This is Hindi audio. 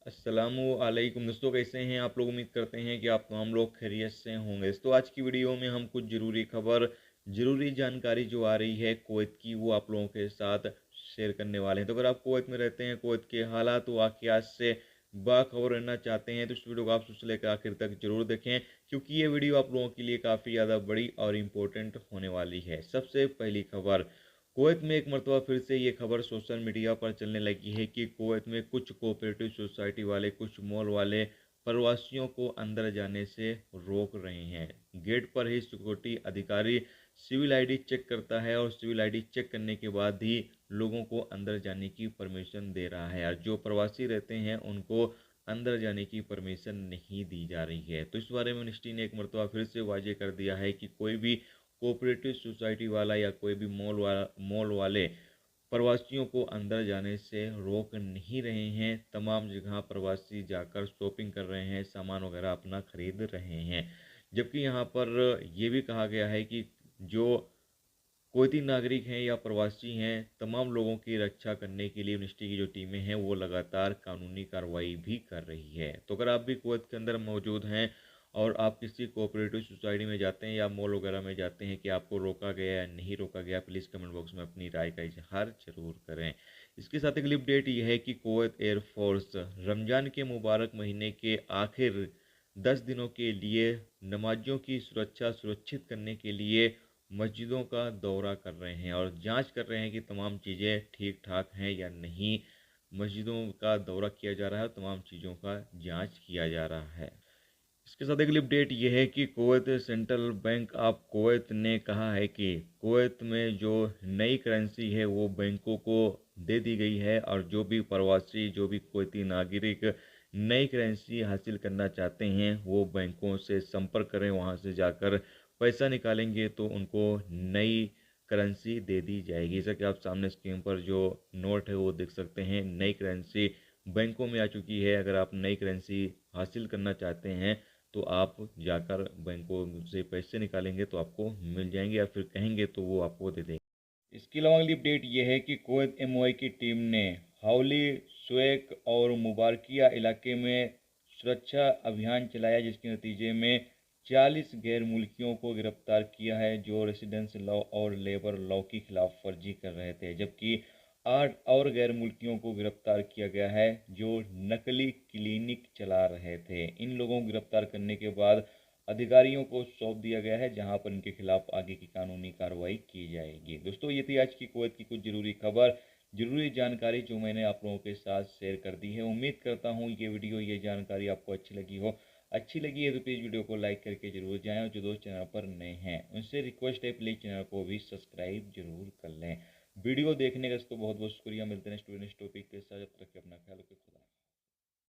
अस्सलामुअलैकुम दोस्तों, कैसे हैं आप लोग। उम्मीद करते हैं कि आप तमाम लोग खैरियत से होंगे। तो आज की वीडियो में हम कुछ ज़रूरी खबर, ज़रूरी जानकारी जो आ रही है कुवैत की, वो आप लोगों के साथ शेयर करने वाले हैं। तो अगर आप कुवैत में रहते हैं, कुवैत के हालात वाक़ियात से बाखबर रहना चाहते हैं, तो इस वीडियो को आप शुरू से लेकर आखिर तक ज़रूर देखें, क्योंकि ये वीडियो आप लोगों के लिए काफ़ी ज़्यादा बड़ी और इम्पोर्टेंट होने वाली है। सबसे पहली खबर, कुवैत में एक मरतबा फिर से ये खबर सोशल मीडिया पर चलने लगी है कि कुवैत में कुछ कोऑपरेटिव सोसाइटी वाले, कुछ मॉल वाले प्रवासियों को अंदर जाने से रोक रहे हैं। गेट पर ही सिक्योरिटी अधिकारी सिविल आईडी चेक करता है और सिविल आईडी चेक करने के बाद ही लोगों को अंदर जाने की परमिशन दे रहा है, और जो प्रवासी रहते हैं उनको अंदर जाने की परमिशन नहीं दी जा रही है। तो इस बारे में मिनिस्ट्री ने एक मरतबा फिर से वाजे कर दिया है कि कोई भी कोऑपरेटिव सोसाइटी वाला या कोई भी मॉल वाले प्रवासियों को अंदर जाने से रोक नहीं रहे हैं। तमाम जगह प्रवासी जाकर शॉपिंग कर रहे हैं, सामान वगैरह अपना खरीद रहे हैं। जबकि यहाँ पर ये भी कहा गया है कि जो कुवैती नागरिक हैं या प्रवासी हैं, तमाम लोगों की रक्षा करने के लिए मिनिस्ट्री की जो टीमें हैं वो लगातार कानूनी कार्रवाई भी कर रही है। तो अगर आप भी कुवैत के अंदर मौजूद हैं और आप किसी कोऑपरेटिव सोसाइटी में जाते हैं या मॉल वगैरह में जाते हैं, कि आपको रोका गया या नहीं रोका गया, प्लीज़ कमेंट बॉक्स में अपनी राय का इजहार ज़रूर करें। इसके साथ अगली अपडेट ये है कि कुवैत एयरफोर्स रमज़ान के मुबारक महीने के आखिर 10 दिनों के लिए नमाजियों की सुरक्षा सुरक्षित करने के लिए मस्जिदों का दौरा कर रहे हैं और जांच कर रहे हैं कि तमाम चीज़ें ठीक ठाक हैं या नहीं। मस्जिदों का दौरा किया जा रहा है, तमाम चीज़ों का जांच किया जा रहा है। इसके साथ अगली अपडेट यह है कि Kuwait central bank of Kuwait ने कहा है कि कुवैत में जो नई करेंसी है वो बैंकों को दे दी गई है, और जो भी प्रवासी, जो भी कुवैती नागरिक नई करेंसी हासिल करना चाहते हैं वो बैंकों से संपर्क करें। वहां से जाकर पैसा निकालेंगे तो उनको नई करेंसी दे दी जाएगी। जैसा कि आप सामने स्क्रीन पर जो नोट है वो देख सकते हैं, नई करेंसी बैंकों में आ चुकी है। अगर आप नई करेंसी हासिल करना चाहते हैं तो आप जाकर बैंकों से पैसे निकालेंगे तो आपको मिल जाएंगे, या फिर कहेंगे तो वो आपको दे देंगे। इसके अलावा अगली अपडेट ये है कि कुवैत एमओआई की टीम ने हाउली, स्वेक और मुबारकिया इलाके में सुरक्षा अभियान चलाया, जिसके नतीजे में 40 गैर मुल्कियों को गिरफ्तार किया है जो रेसिडेंस लॉ और लेबर लॉ की खिलाफ वर्जी कर रहे थे। जबकि 8 और गैर मुल्कियों को गिरफ्तार किया गया है जो नकली क्लिनिक चला रहे थे। इन लोगों को गिरफ्तार करने के बाद अधिकारियों को सौंप दिया गया है, जहां पर इनके खिलाफ आगे की कानूनी कार्रवाई की जाएगी। दोस्तों, ये थी आज की कुवैत की कुछ ज़रूरी खबर, ज़रूरी जानकारी जो मैंने आप लोगों के साथ शेयर कर दी है। उम्मीद करता हूँ ये वीडियो, ये जानकारी आपको अच्छी लगी हो। अच्छी लगी है तो प्लीज़ वीडियो को लाइक करके जरूर जाएं, और जो दोस्त चैनल पर नए हैं उनसे रिक्वेस्ट है प्लीज़ चैनल को भी सब्सक्राइब जरूर कर लें। वीडियो देखने का इसको बहुत बहुत शुक्रिया। मिलते हैं स्टूडेंट टॉपिक के साथ, जब तक अपना ख्याल रखें। खुदा